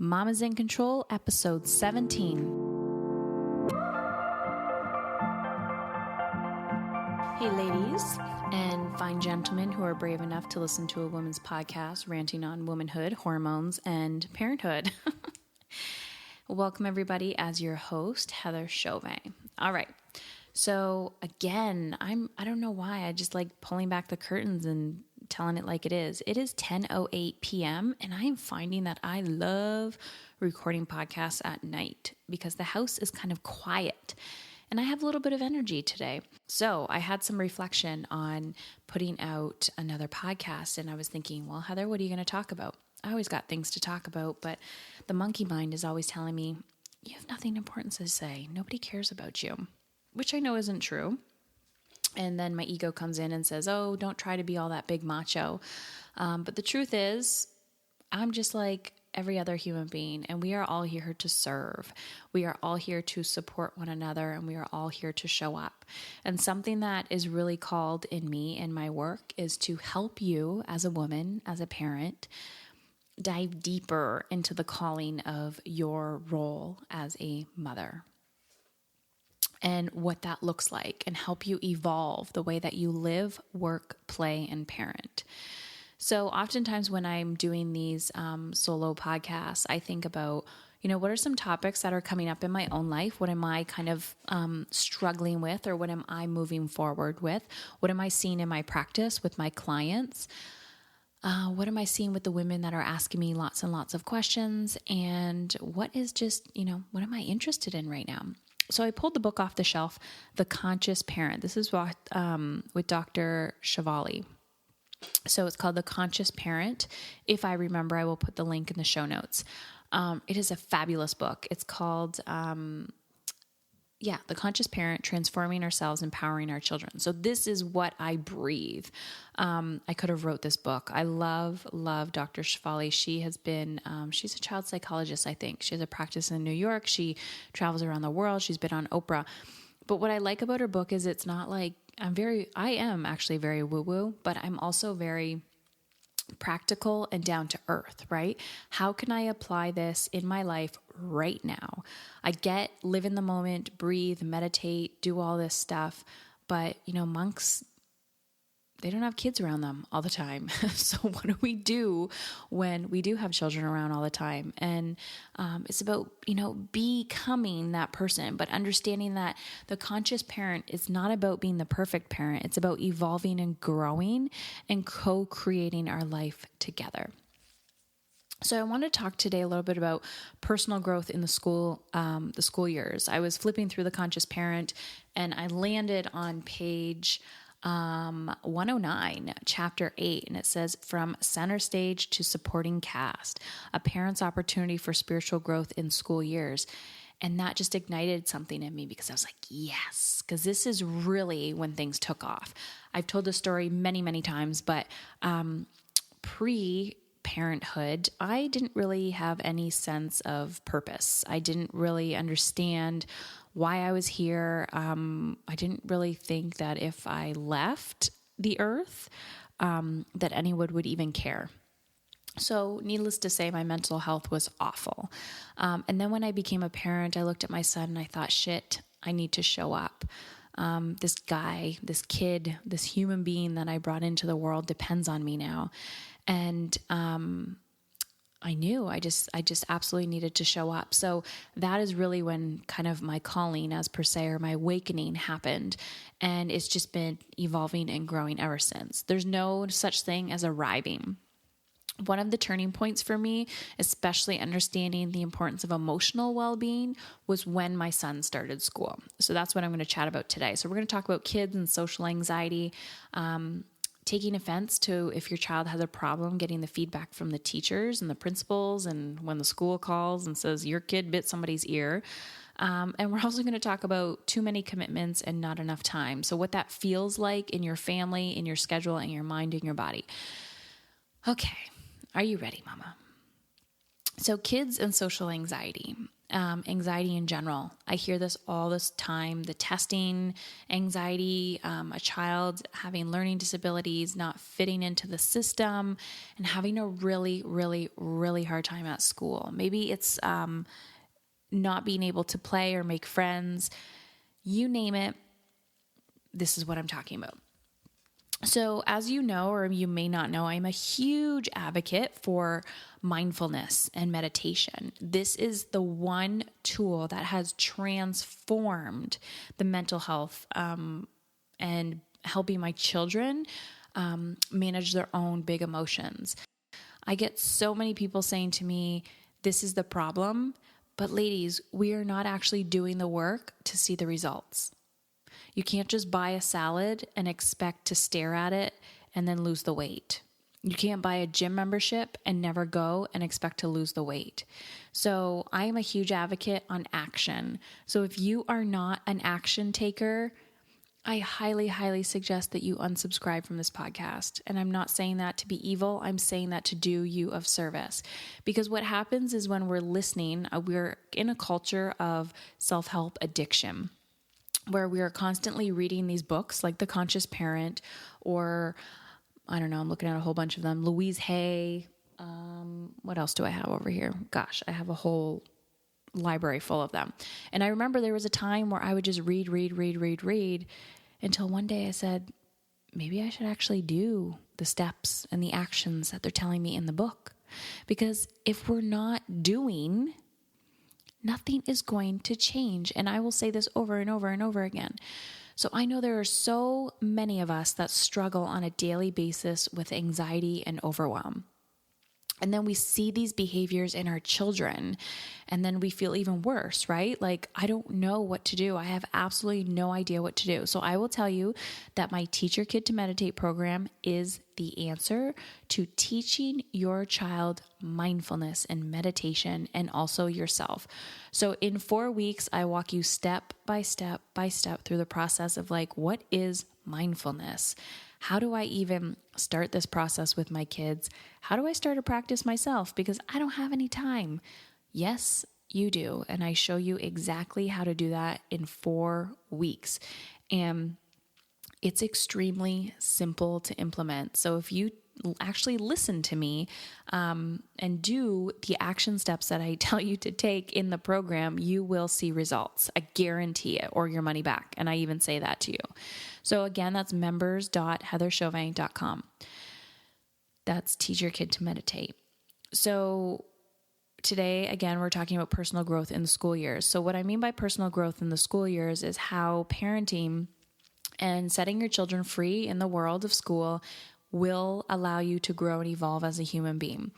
Mama's in Control, episode 17. Hey ladies and fine gentlemen who are brave enough to listen to a woman's podcast ranting on womanhood, hormones, and parenthood. Welcome everybody as your host, Heather Chauvin. All right. So again, I don't know why, I just like pulling back the curtains and telling it like it is. It is 10:08 p.m. and I am finding that I love recording podcasts at night because the house is kind of quiet and I have a little bit of energy today. So I had some reflection on putting out another podcast and I was thinking, well, Heather, what are you going to talk about? I always got things to talk about, but the monkey mind is always telling me, you have nothing important to say. Nobody cares about you, which I know isn't true. And then my ego comes in and says, oh, don't try to be all that big macho. But the truth is, I'm just like every other human being, and we are all here to serve. We are all here to support one another, and we are all here to show up. And something that is really called in me and my work is to help you as a woman, as a parent, dive deeper into the calling of your role as a mother and what that looks like, and help you evolve the way that you live, work, play, and parent. So oftentimes when I'm doing these solo podcasts, I think about, what are some topics that are coming up in my own life? What am I kind of struggling with, or what am I moving forward with? What am I seeing in my practice with my clients? What am I seeing with the women that are asking me lots and lots of questions? And what is just, what am I interested in right now? So I pulled the book off the shelf, The Conscious Parent. This is with Dr. Shefali. So it's called The Conscious Parent. If I remember, I will put the link in the show notes. It is a fabulous book. It's called, The Conscious Parent, Transforming Ourselves, Empowering Our Children. So this is what I breathe. I could have wrote this book. I love Dr. Shefali. She has been, she's a child psychologist, I think. She has a practice in New York. She travels around the world. She's been on Oprah. But what I like about her book is it's not like, I am actually very woo-woo, but I'm also very practical and down to earth, right? How can I apply this in my life right now? I get live in the moment, breathe, meditate, do all this stuff. But, monks, they don't have kids around them all the time. So what do we do when we do have children around all the time? And it's about, becoming that person, but understanding that the conscious parent is not about being the perfect parent. It's about evolving and growing and co-creating our life together. So I want to talk today a little bit about personal growth in the school years. I was flipping through The Conscious Parent and I landed on page 109, chapter 8, and it says, From Center Stage to Supporting Cast, a Parent's Opportunity for Spiritual Growth in School Years. And that just ignited something in me because I was like, yes, because this is really when things took off. I've told this story many, many times, but pre-parenthood, I didn't really have any sense of purpose. I didn't really understand why I was here. I didn't really think that if I left the earth, that anyone would even care. So needless to say, my mental health was awful. And then when I became a parent, I looked at my son and I thought, shit, I need to show up. This guy, this kid, this human being that I brought into the world depends on me now. And I knew I just absolutely needed to show up. So that is really when kind of my calling as per se, or my awakening happened. And it's just been evolving and growing ever since. There's no such thing as arriving. One of the turning points for me, especially understanding the importance of emotional well-being, was when my son started school. So that's what I'm going to chat about today. So we're going to talk about kids and social anxiety, taking offense to if your child has a problem getting the feedback from the teachers and the principals, and when the school calls and says your kid bit somebody's ear. And we're also going to talk about too many commitments and not enough time. So what that feels like in your family, in your schedule, in your mind, in your body. Okay. Are you ready, mama? So kids and social anxiety. anxiety in general. I hear this all this time, the testing anxiety, a child having learning disabilities, not fitting into the system, and having a really, really, really hard time at school. Maybe it's not being able to play or make friends. You name it, this is what I'm talking about. So as you know, or you may not know, I'm a huge advocate for mindfulness and meditation. This is the one tool that has transformed the mental health and helping my children manage their own big emotions. I get so many people saying to me, this is the problem, but ladies, we are not actually doing the work to see the results. You can't just buy a salad and expect to stare at it and then lose the weight. You can't buy a gym membership and never go and expect to lose the weight. So I am a huge advocate on action. So if you are not an action taker, I highly, highly suggest that you unsubscribe from this podcast. And I'm not saying that to be evil. I'm saying that to do you of service. Because what happens is when we're listening, we're in a culture of self-help addiction, where we are constantly reading these books like The Conscious Parent, or I don't know, I'm looking at a whole bunch of them. Louise Hay. What else do I have over here? Gosh, I have a whole library full of them. And I remember there was a time where I would just read until one day I said, maybe I should actually do the steps and the actions that they're telling me in the book. Because if we're not doing, nothing is going to change. And I will say this over and over and over again. So I know there are so many of us that struggle on a daily basis with anxiety and overwhelm. And then we see these behaviors in our children, and then we feel even worse, right? Like, I don't know what to do. I have absolutely no idea what to do. So I will tell you that my Teach Your Kid to Meditate program is the answer to teaching your child mindfulness and meditation, and also yourself. So in 4 weeks, I walk you step by step through the process of like, what is mindfulness? How do I even start this process with my kids? How do I start a practice myself? Because I don't have any time. Yes, you do. And I show you exactly how to do that in 4 weeks. And it's extremely simple to implement. So if you actually listen to me and do the action steps that I tell you to take in the program, you will see results. I guarantee it, or your money back. And I even say that to you. So again, that's members.heatherchauvin.com. That's Teach Your Kid to Meditate. So today, again, we're talking about personal growth in the school years. So what I mean by personal growth in the school years is how parenting and setting your children free in the world of school will allow you to grow and evolve as a human being.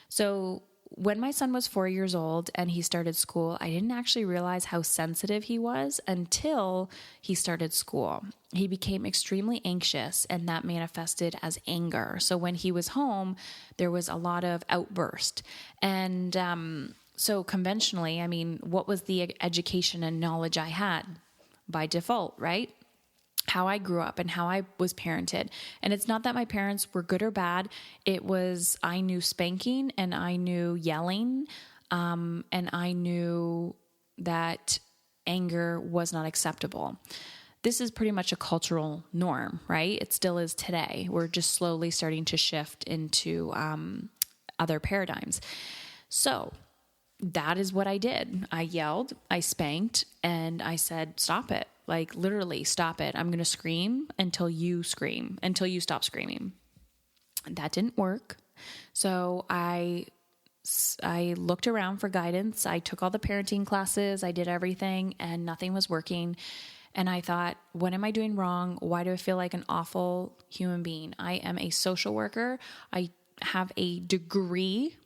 So when my son was 4 years old and he started school, I didn't actually realize how sensitive he was until he started school. He became extremely anxious, and that manifested as anger. So when he was home, there was a lot of outburst. And so conventionally, I mean, what was the education and knowledge I had? By default, right? How I grew up and how I was parented. And it's not that my parents were good or bad. It was, I knew spanking and I knew yelling. And I knew that anger was not acceptable. This is pretty much a cultural norm, right? It still is today. We're just slowly starting to shift into other paradigms. So that is what I did. I yelled, I spanked, and I said, stop it. Like, literally, stop it. I'm going to scream until you scream, until you stop screaming. That didn't work. So I looked around for guidance. I took all the parenting classes. I did everything, and nothing was working. And I thought, what am I doing wrong? Why do I feel like an awful human being? I am a social worker. I have a degree,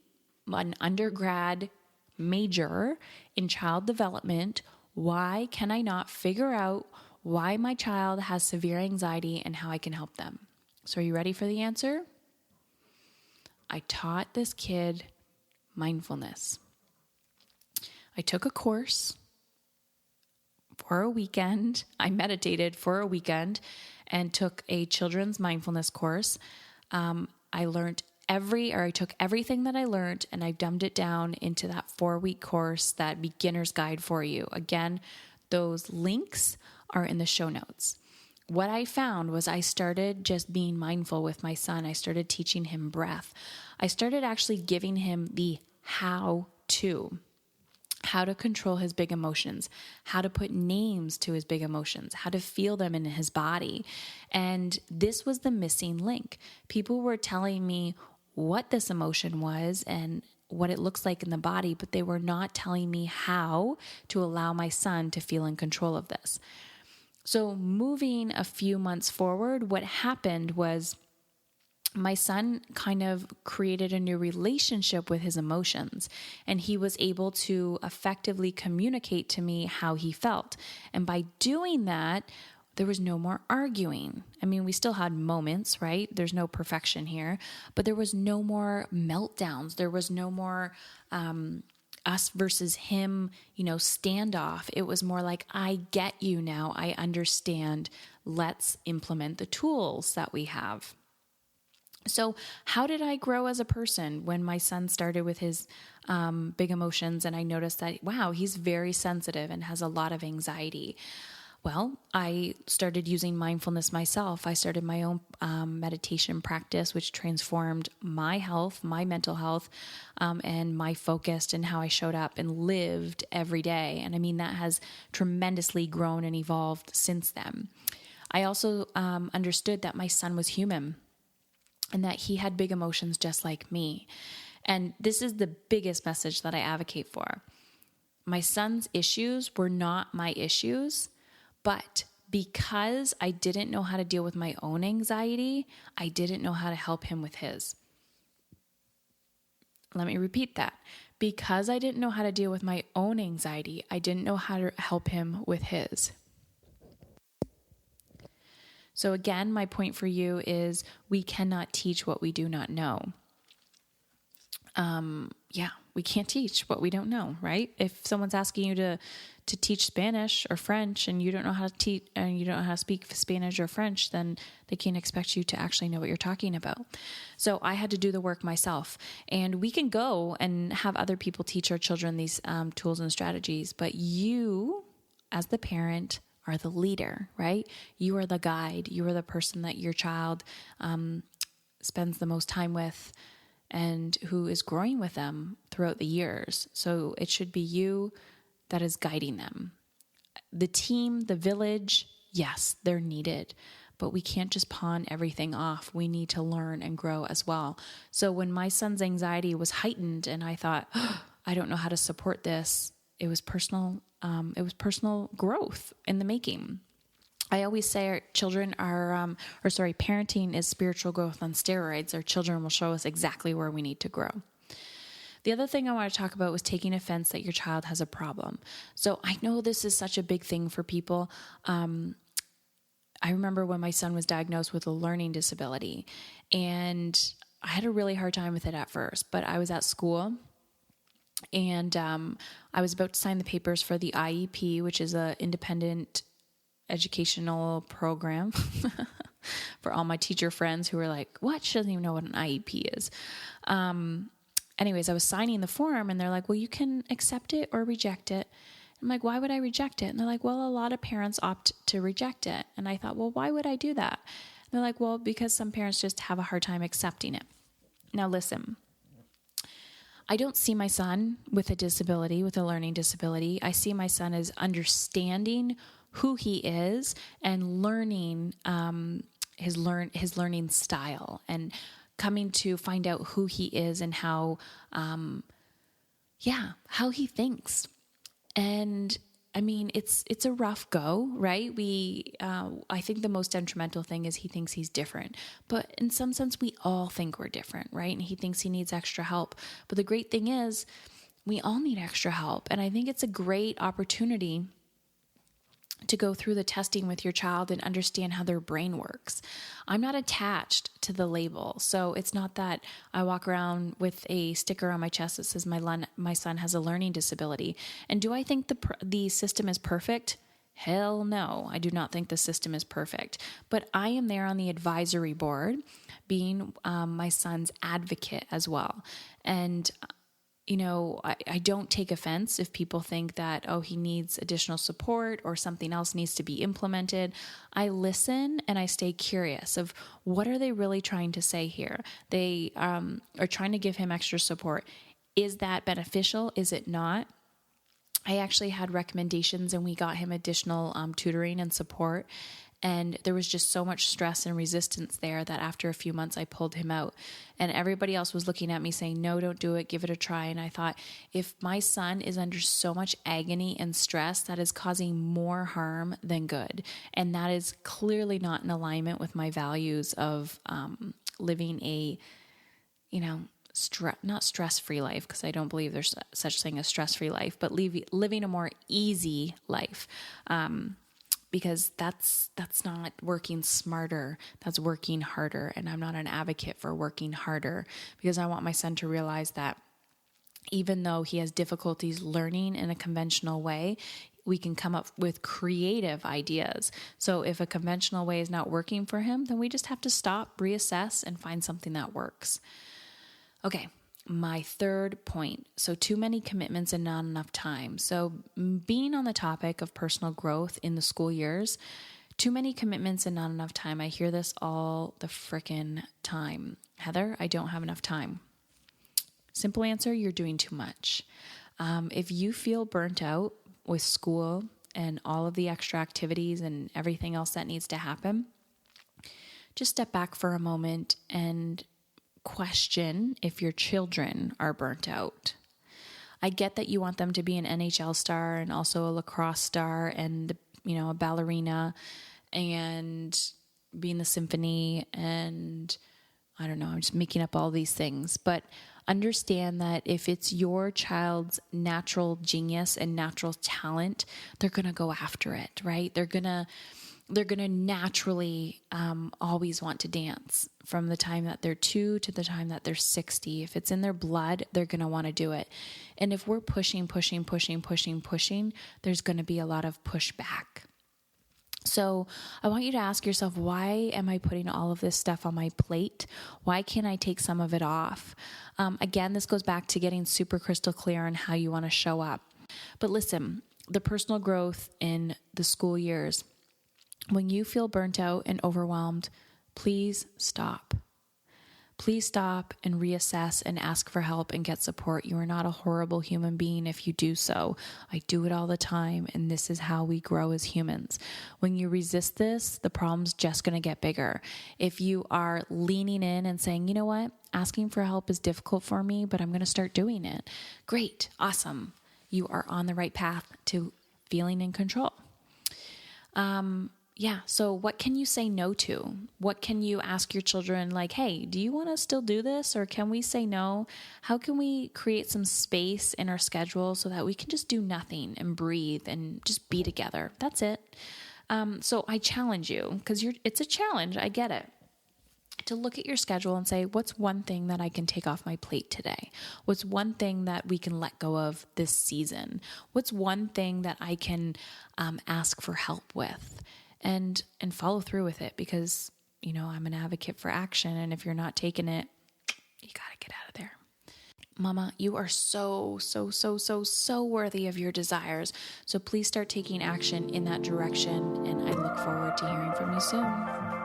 an undergrad major in child development. Why can I not figure out why my child has severe anxiety and how I can help them? So are you ready for the answer? I taught this kid mindfulness. I took a course for a weekend. I meditated for a weekend and took a children's mindfulness course. I learned I took everything that I learned and I dumbed it down into that 4-week course, that beginner's guide for you. Again, those links are in the show notes. What I found was I started just being mindful with my son. I started teaching him breath. I started actually giving him the how to control his big emotions, how to put names to his big emotions, how to feel them in his body. And this was the missing link. People were telling me what this emotion was and what it looks like in the body, but they were not telling me how to allow my son to feel in control of this. So moving a few months forward, what happened was my son kind of created a new relationship with his emotions, and he was able to effectively communicate to me how he felt. And by doing that, there was no more arguing. I mean, we still had moments, right? There's no perfection here, but there was no more meltdowns. There was no more us versus him, standoff. It was more like, I get you now. I understand. Let's implement the tools that we have. So how did I grow as a person when my son started with his big emotions and I noticed that, wow, he's very sensitive and has a lot of anxiety? Well, I started using mindfulness myself. I started my own meditation practice, which transformed my health, my mental health, and my focus and how I showed up and lived every day. And I mean, that has tremendously grown and evolved since then. I also understood that my son was human and that he had big emotions just like me. And this is the biggest message that I advocate for. My son's issues were not my issues, but because I didn't know how to deal with my own anxiety, I didn't know how to help him with his. Let me repeat that. Because I didn't know how to deal with my own anxiety, I didn't know how to help him with his. So again, my point for you is we cannot teach what we do not know. We can't teach what we don't know, right? If someone's asking you to teach Spanish or French and you don't know how to teach and you don't know how to speak Spanish or French, then they can't expect you to actually know what you're talking about. So I had to do the work myself, and we can go and have other people teach our children these tools and strategies, but you, as the parent, are the leader, right? You are the guide. You are the person that your child spends the most time with and who is growing with them throughout the years. So it should be you that is guiding them. The team, the village, yes, they're needed, but we can't just pawn everything off. We need to learn and grow as well. So when my son's anxiety was heightened and I thought, I don't know how to support this, it was personal growth in the making. I always say our children parenting is spiritual growth on steroids. Our children will show us exactly where we need to grow. The other thing I want to talk about was taking offense that your child has a problem. So I know this is such a big thing for people. I remember when my son was diagnosed with a learning disability, and I had a really hard time with it at first, but I was at school and I was about to sign the papers for the IEP, which is an independent educational program for all my teacher friends who were like, what? She doesn't even know what an IEP is. Anyways, I was signing the form and they're like, well, you can accept it or reject it. I'm like, why would I reject it? And they're like, well, a lot of parents opt to reject it. And I thought, well, why would I do that? And they're like, well, because some parents just have a hard time accepting it. Now listen, I don't see my son with a disability, with a learning disability. I see my son as understanding who he is and learning his learning style and coming to find out who he is and how he thinks. And I mean, it's a rough go, right? I think the most detrimental thing is he thinks he's different, but in some sense we all think we're different, right? And he thinks he needs extra help. But the great thing is we all need extra help. And I think it's a great opportunity to go through the testing with your child and understand how their brain works. I'm not attached to the label. So it's not that I walk around with a sticker on my chest that says my son has a learning disability. And do I think the system is perfect? Hell no, I do not think the system is perfect. But I am there on the advisory board, being my son's advocate as well. And I don't take offense if people think that, oh, he needs additional support or something else needs to be implemented. I listen and I stay curious of what are they really trying to say here? They are trying to give him extra support. Is that beneficial? Is it not? I actually had recommendations and we got him additional tutoring and support. And there was just so much stress and resistance there that after a few months, I pulled him out. And everybody else was looking at me saying, no, don't do it. Give it a try. And I thought, if my son is under so much agony and stress, that is causing more harm than good. And that is clearly not in alignment with my values of living a, not stress-free life, because I don't believe there's such thing as stress-free life, but living a more easy life. Because that's not working smarter, that's working harder. And I'm not an advocate for working harder, because I want my son to realize that even though he has difficulties learning in a conventional way, we can come up with creative ideas. So if a conventional way is not working for him, then we just have to stop, reassess, and find something that works. Okay. My third point. So too many commitments and not enough time. So being on the topic of personal growth in the school years, too many commitments and not enough time. I hear this all the frickin' time. Heather, I don't have enough time. Simple answer, you're doing too much. If you feel burnt out with school and all of the extra activities and everything else that needs to happen, just step back for a moment and question if your children are burnt out. I get that you want them to be an NHL star and also a lacrosse star and, a ballerina and be in the symphony and I don't know, I'm just making up all these things. But understand that if it's your child's natural genius and natural talent, they're going to go after it, right? They're going to naturally always want to dance from the time that they're 2 to the time that they're 60. If it's in their blood, they're going to want to do it. And if we're pushing, there's going to be a lot of pushback. So I want you to ask yourself, why am I putting all of this stuff on my plate? Why can't I take some of it off? Again, this goes back to getting super crystal clear on how you want to show up. But listen, the personal growth in the school years, when you feel burnt out and overwhelmed, please stop. Please stop and reassess and ask for help and get support. You are not a horrible human being if you do so. I do it all the time, and this is how we grow as humans. When you resist this, the problem's just going to get bigger. If you are leaning in and saying, you know what, asking for help is difficult for me, but I'm going to start doing it. Great, awesome. You are on the right path to feeling in control. So what can you say no to? What can you ask your children, like, hey, do you want to still do this? Or can we say no? How can we create some space in our schedule so that we can just do nothing and breathe and just be together? That's it. So I challenge you, because it's a challenge. I get it. To look at your schedule and say, what's one thing that I can take off my plate today? What's one thing that we can let go of this season? What's one thing that I can ask for help with? And follow through with it, because, I'm an advocate for action. And if you're not taking it, you got to get out of there. Mama, you are so worthy of your desires. So please start taking action in that direction. And I look forward to hearing from you soon.